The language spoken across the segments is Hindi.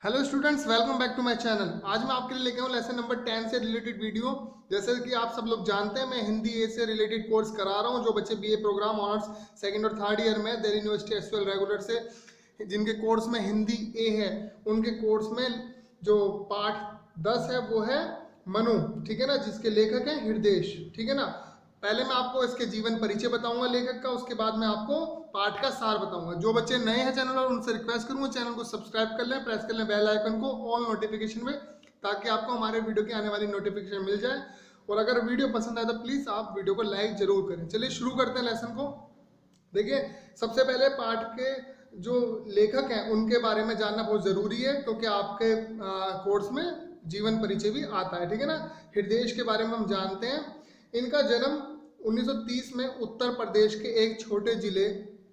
Hello students, welcome back to my channel. आज मैं आपके लिए लेके आऊँ लेसन नंबर 10 से रिलेटेड वीडियो। जैसे कि आप सब लोग जानते हैं, मैं हिंदी ए से रिलेटेड कोर्स करा रहा हूँ। जो बच्चे बीए प्रोग्राम ऑनर्स सेकंड और थर्ड ईयर में दिल्ली यूनिवर्सिटी एसयूएल रेगुलर से जिनके कोर्स में हिंदी ए है, उनके कोर्स में जो पाठ 10 है वो है मनु, ठीक है ना, जिसके लेखक हैं हृदेश, ठीक है ना। पहले मैं आपको इसके जीवन परिचय बताऊंगा लेखक का, उसके बाद मैं आपको पाठ का सार बताऊंगा। जो बच्चे नए हैं चैनल और उनसे रिक्वेस्ट करूंगा चैनल को सब्सक्राइब कर लें, प्रेस कर लें बेल आइकन को ऑल नोटिफिकेशन में, ताकि आपको हमारे वीडियो की आने वाली नोटिफिकेशन मिल जाए। और अगर वीडियो पसंद आए तो प्लीज आप वीडियो को लाइक जरूर करें। चलिए शुरू करते हैं लेसन को। देखिए, सबसे पहले पाठ के जो लेखक हैं उनके बारे में जानना बहुत जरूरी है, क्योंकि आपके कोर्स में जीवन परिचय भी आता है, ठीक है ना। हृदेश के बारे में हम जानते हैं। इनका जन्म 1930 में उत्तर प्रदेश के एक छोटे जिले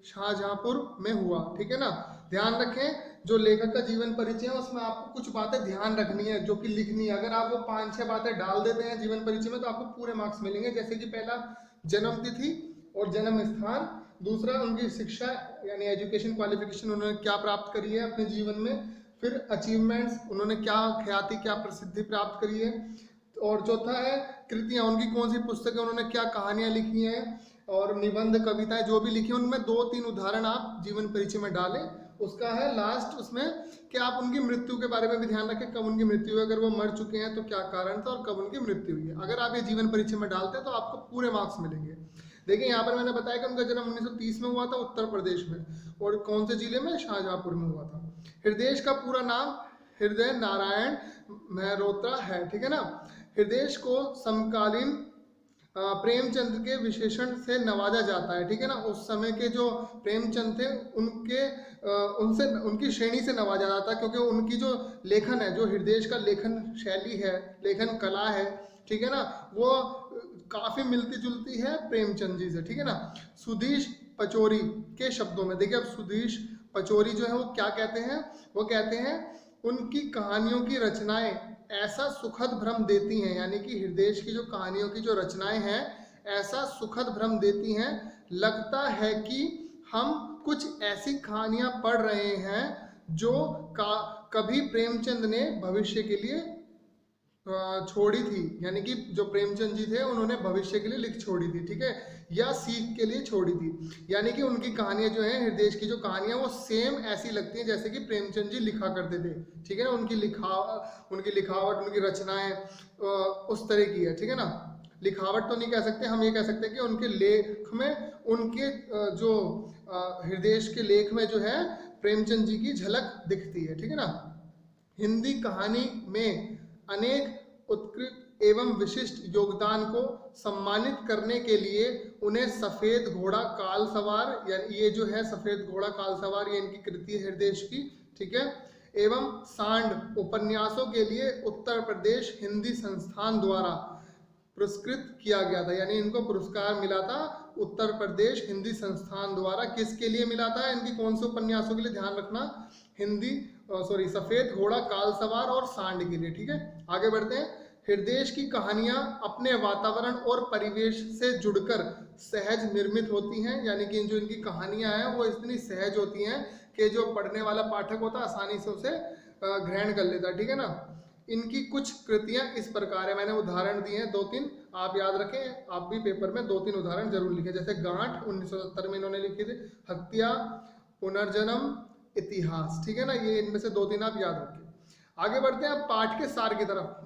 शाहजहांपुर में हुआ, ठीक है ना। ध्यान रखें, जो लेखक का जीवन परिचय है उसमें आपको कुछ बातें ध्यान रखनी है, जो कि लिखनी है। अगर आप वो 5-6 बातें डाल देते हैं जीवन परिचय में तो आपको पूरे मार्क्स मिलेंगे। जैसे कि पहला, जन्म तिथि और जन्म स्थान। दूसरा, उनकी शिक्षा यानी एजुकेशन क्वालिफिकेशन, उन्होंने क्या प्राप्त करी है अपने जीवन में। फिर अचीवमेंट्स, उन्होंने क्या ख्याति, क्या प्रसिद्धि प्राप्त करी है। और चौथा है कृतियां, उनकी कौन सी पुस्तकें, उन्होंने क्या कहानियां लिखी हैं। और निबंध, कविताएं जो भी लिखी हैं, उनमें 2-3 उदाहरण आप जीवन परिचय में डालें। उसका है लास्ट उसमें कि आप उनकी मृत्यु के बारे में भी ध्यान रखें, कब उनकी मृत्यु हुई, अगर वो मर चुके हैं तो क्या कारण था और कब उनकी मृत्यु हुई है। अगर आप ये जीवन परिचय में डालते हैं तो आपको पूरे मार्क्स मिलेंगे। देखिए, यहाँ पर मैंने बताया कि उनका जन्म 1930 में हुआ था उत्तर प्रदेश में, और कौन से जिले में, शाहजहांपुर में हुआ था। हृदेश का पूरा नाम हृदय नारायण मेहरोत्रा है, ठीक है ना। हृदेश को समकालीन प्रेमचंद के विशेषण से नवाजा जाता है, ठीक है ना। उस समय के जो प्रेमचंद थे उनके उनसे उनकी श्रेणी से नवाजा जाता है, क्योंकि उनकी जो लेखन है, जो हृदेश का लेखन शैली है, लेखन कला है, ठीक है ना, वो काफी मिलती जुलती है प्रेमचंद जी से, ठीक है ना। सुधीश पचौरी के शब्दों में देखिए, अब सुधीश पचौरी जो है वो क्या कहते हैं, वो कहते हैं उनकी कहानियों की रचनाएं ऐसा सुखद भ्रम देती हैं, यानी कि हृदेश की जो कहानियों की जो रचनाएं हैं ऐसा सुखद भ्रम देती हैं, लगता है कि हम कुछ ऐसी कहानियां पढ़ रहे हैं जो कभी प्रेमचंद ने भविष्य के लिए छोड़ी थी, यानी कि जो प्रेमचंद जी थे उन्होंने भविष्य के लिए लिख छोड़ी थी, ठीक है, या सीख के लिए छोड़ी थी। यानी कि उनकी कहानियां जो है, हृदेश की जो कहानियां, वो सेम ऐसी लगती हैं जैसे कि प्रेमचंद जी लिखा करते थे, ठीक है ना। उनकी लिखावट, उनकी रचनाएं उस तरह की है, ठीक है ना। लिखावट तो नहीं कह सकते, हम ये कह सकते हैं कि उनके लेख में, उनके जो हृदेश के लेख में जो है प्रेमचंद जी की झलक दिखती है, ठीक है ना। हिंदी कहानी में अनेक उत्कृष्ट एवं विशिष्ट योगदान को सम्मानित करने के लिए उन्हें सफेद घोड़ा काल सवार, यानी ये जो है सफेद घोड़ा काल सवार, ये इनकी कृति है हृदेश की, ठीक है, एवं सांड उपन्यासों के लिए उत्तर प्रदेश हिंदी संस्थान द्वारा पुरस्कृत किया गया था। यानी इनको पुरस्कार मिला था उत्तर प्रदेश हिंदी संस्थान द्वारा। किसके लिए मिला था, इनकी कौन से उपन्यासों के लिए, ध्यान रखना, सफेद घोड़ा काल सवार और सांड के लिए, ठीक है। आगे बढ़ते हैं। हृदेश की कहानियां अपने वातावरण और परिवेश से जुड़कर सहज निर्मित होती हैं, यानी कि जो इनकी कहानियां हैं वो इतनी सहज होती हैं कि जो पढ़ने वाला पाठक होता है आसानी से उसे ग्रहण कर लेता है, ठीक है ना। इनकी कुछ कृतियां इस प्रकार है, मैंने उदाहरण दिए हैं 2-3, आप याद रखें, आप भी पेपर में 2-3 उदाहरण जरूर लिखें। जैसे गांठ 1970 में इन्होंने लिखी थी, हत्या, पुनर्जन्म, इतिहास, ठीक है ना। ये इनमें से 2-3 आप याद रखें। आगे बढ़ते हैं अब पाठ के सार की तरफ।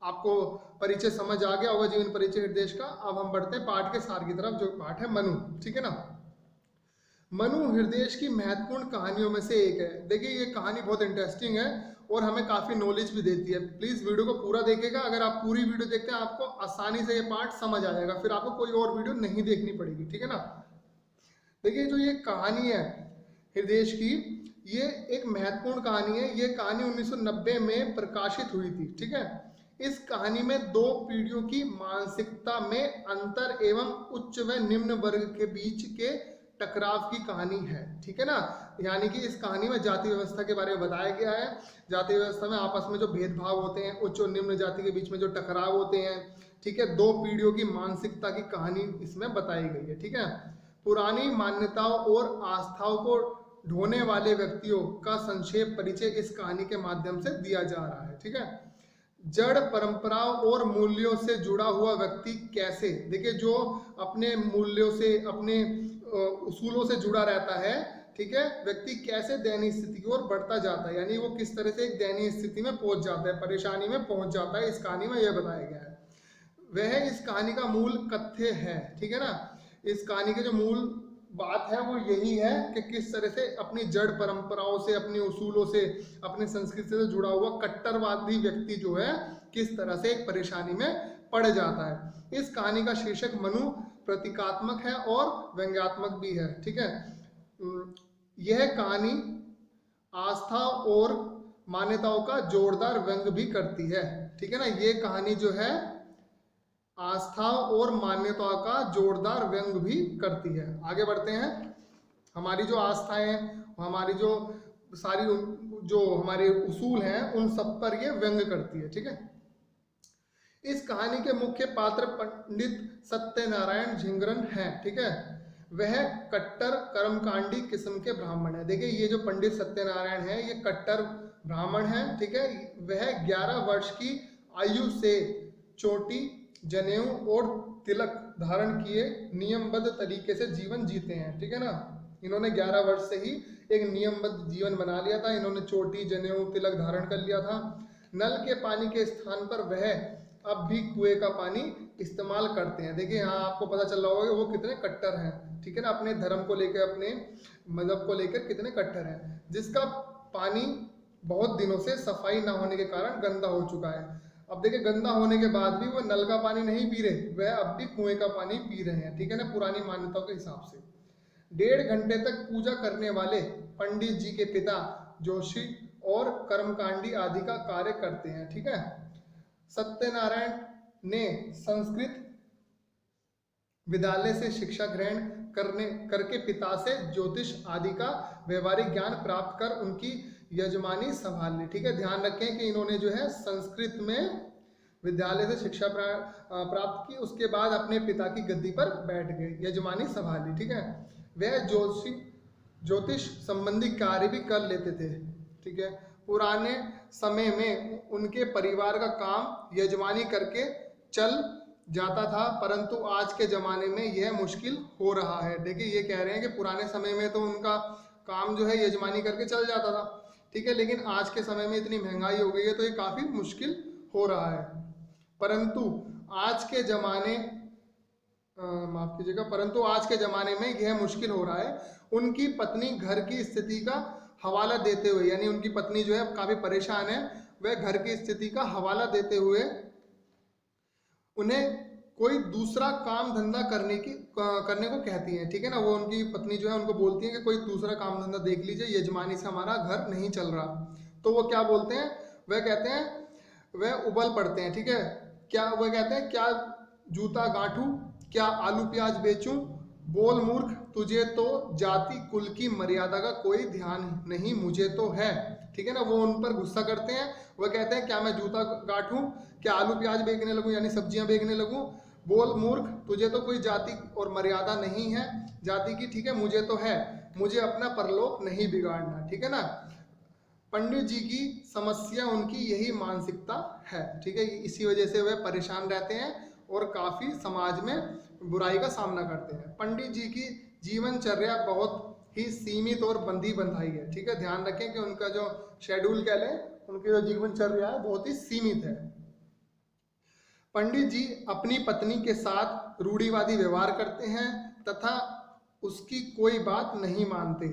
आपको परिचय समझ आ गया होगा, जीवन परिचय हृदेश का। अब हम बढ़ते हैं पाठ के सार की तरफ, जो पाठ है मनु, ठीक है ना। मनु हृदेश की महत्वपूर्ण कहानियों में से एक है। देखिए, ये कहानी बहुत इंटरेस्टिंग है और हमें काफी नॉलेज भी देती है। प्लीज वीडियो को पूरा देखिएगा। अगर आप पूरी वीडियो देखते हैं आपको आसानी से ये पाठ समझ आ जाएगा, फिर आपको कोई और वीडियो नहीं देखनी पड़ेगी, ठीक है ना। देखिए, जो ये कहानी है हृदेश की, ये एक महत्वपूर्ण कहानी है। ये कहानी 1990 में प्रकाशित हुई थी, ठीक है। इस कहानी में 2 पीढ़ियों की मानसिकता में अंतर एवं उच्च व निम्न वर्ग के बीच के टकराव की कहानी है, ठीक है ना। यानी कि इस कहानी में जाति व्यवस्था के बारे में बताया गया है। जाति व्यवस्था में आपस में जो भेदभाव होते हैं, उच्च और निम्न जाति के बीच में जो टकराव होते हैं, ठीक है। 2 पीढ़ियों की मानसिकता की कहानी इसमें बताई गई है, ठीक है। पुरानी मान्यताओं और आस्थाओं को ढोने वाले व्यक्तियों का संक्षेप परिचय इस कहानी के माध्यम से दिया जा रहा है। ठीक है, जड़ परंपराओं और मूल्यों से जुड़ा हुआ व्यक्ति कैसे, देखिए जो अपने मूल्यों से, अपने उसूलों से जुड़ा रहता है, ठीक है, व्यक्ति कैसे दयनीय स्थिति की ओर बढ़ता जाता है, यानी वो किस तरह से एक दयनीय स्थिति में पहुंच जाता है, परेशानी में पहुंच जाता है, इस कहानी में यह बताया गया है। वह इस कहानी का मूल तथ्य है। ठीक है ना, इस कहानी के जो मूल बात है वो यही है कि किस तरह से अपनी जड़ परंपराओं से, अपने उसूलों से, अपनी संस्कृति से जुड़ा हुआ कट्टरवादी व्यक्ति जो है किस तरह से एक परेशानी में पड़ जाता है। इस कहानी का शीर्षक मनु प्रतीकात्मक है और व्यंग्यात्मक भी है। ठीक है, यह कहानी आस्था और मान्यताओं का जोरदार व्यंग भी करती है। ठीक है ना, ये कहानी जो है आस्था और मान्यताओं का जोरदार व्यंग भी करती है। आगे बढ़ते हैं। हमारी जो आस्थाएं, हमारी जो सारी जो हमारे उसूल हैं, उन सब पर ये व्यंग करती है। ठीक है, इस कहानी के मुख्य पात्र पंडित सत्यनारायण झिंगरन हैं। ठीक है, वह कट्टर कर्मकांडी किस्म के ब्राह्मण है। देखिए ये जो पंडित सत्यनारायण है ये कट्टर ब्राह्मण है। ठीक है, वह 11 वर्ष की आयु से चोटी, जनेऊ और तिलक धारण किए नियमबद्ध तरीके से जीवन जीते हैं। ठीक है ना, इन्होंने 11 वर्ष से ही एक नियमबद्ध जीवन बना लिया था। इन्होंने चोटी, जनेऊ, तिलक धारण कर लिया था। नल के पानी के स्थान पर वह अब भी कुएं का पानी इस्तेमाल करते हैं। देखिए यहाँ आपको पता चल रहा होगा कि वो कितने कट्टर हैं। ठीक है ना, अपने धर्म को लेकर, अपने मजहब को लेकर कितने कट्टर हैं, जिसका पानी बहुत दिनों से सफाई ना होने के कारण गंदा हो चुका है। अब देखिए गंदा होने के बाद भी वो नल का पानी नहीं पी रहे, वह अब भी कुएं का पानी पी रहे हैं। ठीक है ना, पुरानी मान्यताओं के हिसाब से। 1.5 घंटे तक पूजा करने वाले पंडित जी के पिता जोशी और कर्मकांडी आदि का कार्य करते हैं। ठीक है, सत्यनारायण ने संस्कृत विद्यालय से शिक्षा ग्रहण करके पिता से ज्योतिष आदि का व्यवहारिक ज्ञान प्राप्त कर उनकी यजमानी संभाल ली। ठीक है, ध्यान रखें कि इन्होंने जो है संस्कृत में विद्यालय से शिक्षा प्राप्त की, उसके बाद अपने पिता की गद्दी पर बैठ गए, यजमानी संभाली। ठीक है, वह ज्योतिष संबंधी कार्य भी कर लेते थे। ठीक है, पुराने समय में उनके परिवार का काम यजमानी करके चल जाता था, परंतु आज के ज़माने में यह मुश्किल हो रहा है। देखिए ये कह रहे हैं कि पुराने समय में तो उनका काम जो है यजमानी करके चल जाता था। ठीक है, लेकिन आज के समय में इतनी महंगाई हो गई है तो ये काफ़ी मुश्किल हो रहा है। परंतु आज के ज़माने माफ़ कीजिएगा, परंतु आज के ज़माने में यह मुश्किल हो रहा है। उनकी पत्नी घर की स्थिति का हवाला देते हुए, यानी उनकी पत्नी जो है काफ़ी परेशान है, वह घर की स्थिति का हवाला देते हुए उन्हें कोई दूसरा काम धंधा करने को कहती हैं। ठीक है ना, वो उनकी पत्नी जो है उनको बोलती है कि कोई दूसरा काम धंधा देख लीजिए, यजमानी से हमारा घर नहीं चल रहा। तो वो क्या बोलते हैं, वह कहते हैं, वह उबल पड़ते हैं। ठीक है, क्या वह कहते हैं, क्या जूता गांठूं, क्या आलू प्याज बेचूं, बोल मूर्ख, तुझे तो जाति कुल की मर्यादा का कोई ध्यान नहीं, मुझे तो है। ठीक है ना, वो उन पर गुस्सा करते हैं। वह कहते हैं क्या मैं जूता गांठूं, क्या आलू प्याज बेचने लगूं, यानी सब्जियां बेचने लगूं, बोल मूर्ख, तुझे तो कोई जाति और मर्यादा नहीं है जाति की। ठीक है, मुझे तो है, मुझे अपना परलोक नहीं बिगाड़ना। ठीक है ना, पंडित जी की समस्या उनकी यही मानसिकता है। ठीक है, इसी वजह से वह परेशान रहते हैं और काफ़ी समाज में बुराई का सामना करते हैं। पंडित जी की जीवनचर्या बहुत ही सीमित और बंधी बंधाई है। ठीक है, ध्यान रखें कि उनका जो शेड्यूल कह लें, उनकी जो जीवनचर्या है बहुत ही सीमित है। पंडित जी अपनी पत्नी के साथ रूढ़िवादी व्यवहार करते हैं तथा उसकी कोई बात नहीं मानते।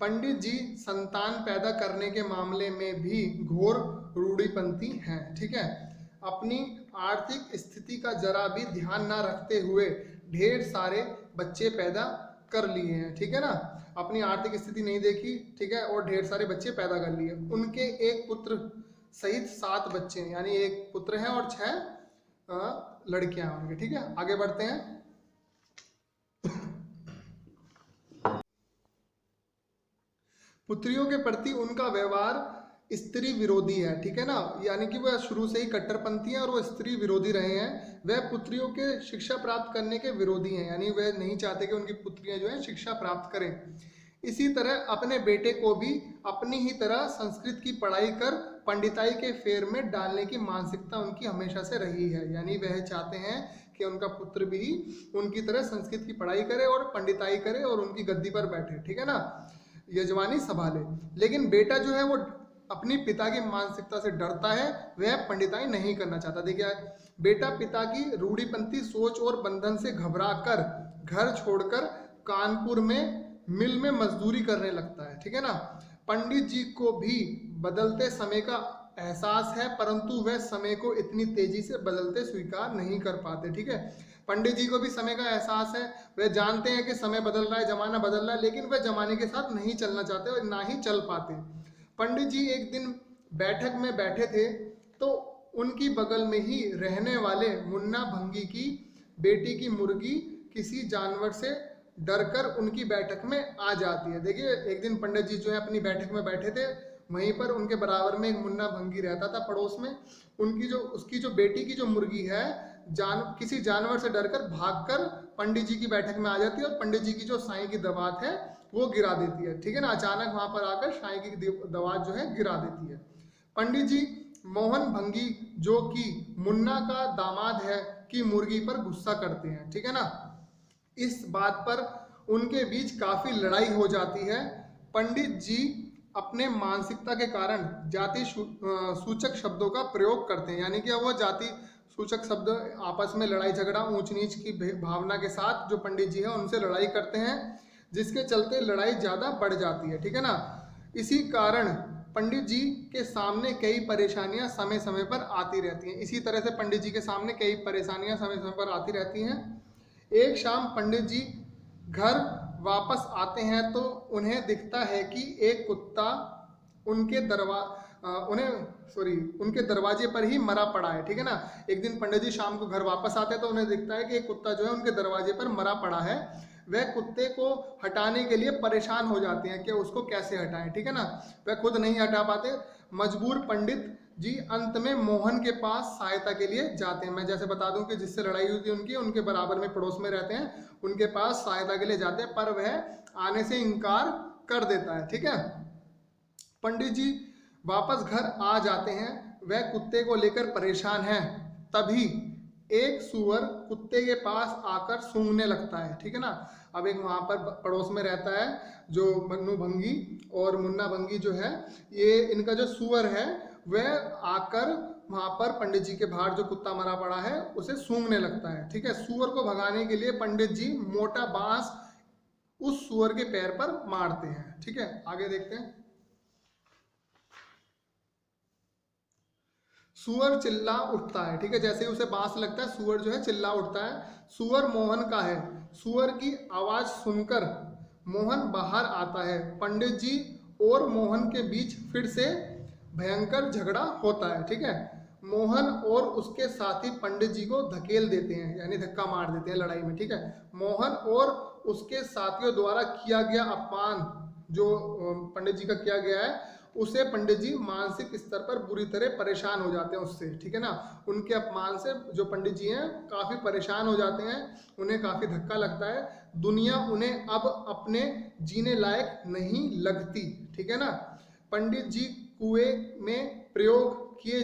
पंडित जी संतान पैदा करने के मामले में भी घोर रूढ़िपंथी हैं। ठीक है, अपनी आर्थिक स्थिति का जरा भी ध्यान ना रखते हुए ढेर सारे बच्चे पैदा कर लिए हैं। ठीक है ना, अपनी आर्थिक स्थिति नहीं देखी, ठीक है, और ढेर सारे बच्चे पैदा कर लिए। उनके एक पुत्र सहित 7 बच्चे हैं, यानी एक पुत्र है और 6 लड़कियां होंगी। ठीक है, आगे बढ़ते हैं। पुत्रियों के प्रति उनका व्यवहार स्त्री विरोधी है। ठीक है ना, यानी कि वह शुरू से ही कट्टरपंथी हैं और वो स्त्री विरोधी रहे हैं। वह पुत्रियों के शिक्षा प्राप्त करने के विरोधी हैं, यानी वह नहीं चाहते कि उनकी पुत्रियां जो है शिक्षा प्राप्त करें। इसी तरह अपने बेटे को भी अपनी ही तरह संस्कृत की पढ़ाई कर पंडिताई के फेर में डालने की मानसिकता उनकी हमेशा से रही है। यानी वह चाहते हैं कि उनका पुत्र भी उनकी तरह संस्कृत की पढ़ाई करे और पंडिताई करे और उनकी गद्दी पर बैठे, ठीक है ना, यजमानी संभाले। लेकिन बेटा जो है वो अपनी पिता की मानसिकता से डरता है, वह पंडिताई नहीं करना चाहता। देखिए, बेटा पिता की रूढ़िपंथी सोच और बंधन से घबरा कर घर छोड़कर कानपुर में मिल में मजदूरी करने लगता है, ठीक है ना। पंडित जी को भी बदलते समय का एहसास है, परंतु वह समय को इतनी तेजी से बदलते स्वीकार नहीं कर पाते, ठीक है। पंडित जी को भी समय का एहसास है, वह जानते हैं कि समय बदल रहा है, जमाना बदल रहा है, लेकिन वह जमाने के साथ नहीं चलना चाहते और ना ही चल पाते। पंडित जी एक दिन बैठक में बैठे थे तो उनकी बगल में ही रहने वाले मुन्ना भंगी की बेटी की मुर्गी किसी जानवर से डरकर उनकी बैठक में आ जाती है। देखिए, एक दिन पंडित जी जो है अपनी बैठक में बैठे थे, वहीं पर उनके बराबर में एक मुन्ना भंगी रहता था पड़ोस में। उसकी जो बेटी की जो मुर्गी है किसी जानवर से डरकर भागकर पंडित जी की बैठक में आ जाती है और पंडित जी की जो साईं की दवात है वो गिरा देती है, ठीक है ना। अचानक वहां पर आकर साईं की दवात जो है गिरा देती है। पंडित जी मोहन भंगी जो कि मुन्ना का दामाद है की मुर्गी पर गुस्सा करते हैं, ठीक है ना। इस बात पर उनके बीच काफी लड़ाई हो जाती है। पंडित जी अपने मानसिकता के कारण जाति सूचक शब्दों का प्रयोग करते हैं, यानी कि वो जाति सूचक शब्द आपस में लड़ाई झगड़ा ऊंच नीच की भावना के साथ जो पंडित जी है उनसे लड़ाई करते हैं, जिसके चलते लड़ाई ज्यादा बढ़ जाती है, ठीक है ना। इसी कारण पंडित जी के सामने कई परेशानियां समय समय पर आती रहती हैं। इसी तरह से पंडित जी के सामने कई परेशानियां समय समय पर आती रहती हैं। एक शाम पंडित जी घर वापस आते हैं तो उन्हें दिखता है कि एक कुत्ता उनके दरवाजे पर ही मरा पड़ा है, ठीक है ना। एक दिन पंडित जी शाम को घर वापस आते हैं तो उन्हें दिखता है कि एक कुत्ता जो है उनके दरवाजे पर मरा पड़ा है। वह कुत्ते को हटाने के लिए परेशान हो जाते हैं कि उसको कैसे हटाएं, ठीक है ना। वह खुद नहीं हटा पाते। मजबूर पंडित जी अंत में मोहन के पास सहायता के लिए जाते हैं। मैं जैसे बता दूं कि जिससे लड़ाई हुई थी उनके बराबर में पड़ोस में रहते हैं, उनके पास सहायता के लिए जाते हैं, पर वह आने से इनकार कर देता है, ठीक है। पंडित जी वापस घर आ जाते हैं, वह कुत्ते को लेकर परेशान है। तभी एक सुअर कुत्ते के पास आकर सूंघने लगता है, ठीक है ना। अब एक वहां पर पड़ोस में रहता है जो मन्नू भंगी और मुन्ना भंगी जो है, ये इनका जो सुअर है वह आकर वहां पर पंडित जी के बाहर जो कुत्ता मरा पड़ा है उसे सूंघने लगता है, ठीक है। सुअर को भगाने के लिए पंडित जी मोटा बांस उस सुअर के पैर पर मारते हैं, ठीक है। आगे देखते हैं। सुअर चिल्ला उठता है, ठीक है। जैसे ही उसे बांस लगता है सुअर जो है चिल्ला उठता है। सुअर मोहन का है। सुअर की आवाज सुनकर मोहन बाहर आता है। पंडित जी और मोहन के बीच फिर से भयंकर झगड़ा होता है, ठीक है। मोहन और उसके साथी पंडित जी को धकेल देते हैं, यानी धक्का मार देते हैं लड़ाई में, ठीक है। मोहन और उसके साथियों द्वारा किया गया अपमान जो पंडित जी का किया गया है उसे पंडित जी मानसिक स्तर पर बुरी तरह परेशान हो जाते हैं उससे, ठीक है ना। उनके अपमान से जो पंडित जी हैं काफी परेशान हो जाते हैं, उन्हें काफी धक्का लगता है। दुनिया उन्हें अब अपने जीने लायक नहीं लगती, ठीक है ना। पंडित जी कुएं में प्रयोग किए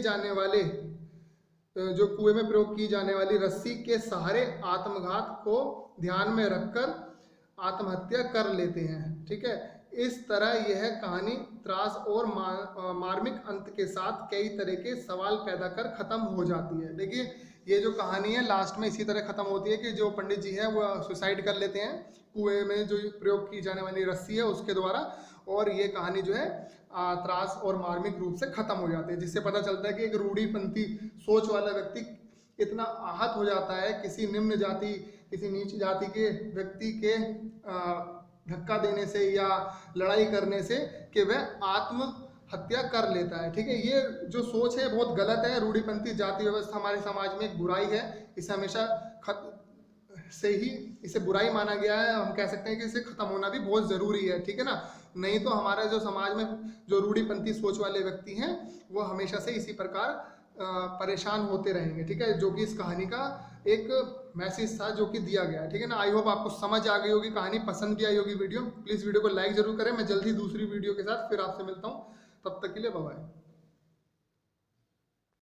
जाने वाली रस्सी के सहारे आत्मघात को ध्यान में रखकर आत्महत्या कर लेते हैं, ठीक है। इस तरह यह कहानी त्रास और मार्मिक अंत के साथ कई तरह के सवाल पैदा कर खत्म हो जाती है। देखिए, ये जो कहानी है लास्ट में इसी तरह खत्म होती है कि जो पंडित जी है वो सुसाइड कर लेते हैं कुएं में जो प्रयोग की जाने वाली रस्सी है उसके द्वारा, और ये कहानी जो है त्रास और मार्मिक रूप से खत्म हो जाती है, जिससे पता चलता है कि एक रूढ़िपंथी सोच वाला व्यक्ति इतना आहत हो जाता है किसी निम्न जाति किसी नीच जाति के व्यक्ति के धक्का देने से या लड़ाई करने से कि वह आत्महत्या कर लेता है, ठीक है। ये जो सोच है बहुत गलत है। रूढ़िपंथी जाति व्यवस्था हमारे समाज में एक बुराई है, इसे हमेशा इसे बुराई माना गया है। हम कह सकते हैं कि इसे खत्म होना भी बहुत जरूरी है, ठीक है ना। नहीं तो हमारा जो समाज में जो रूढ़िपंथी सोच वाले व्यक्ति हैं वो हमेशा से इसी प्रकार परेशान होते रहेंगे, ठीक है। जो कि इस कहानी का एक मैसेज था जो कि दिया गया है, ठीक है ना। आई होप आपको समझ आ गई होगी कहानी, पसंद भी आई होगी वीडियो। प्लीज़ वीडियो को लाइक जरूर करें। मैं जल्दी दूसरी वीडियो के साथ फिर आपसे मिलता हूँ, तब तक के लिए बाय बाय।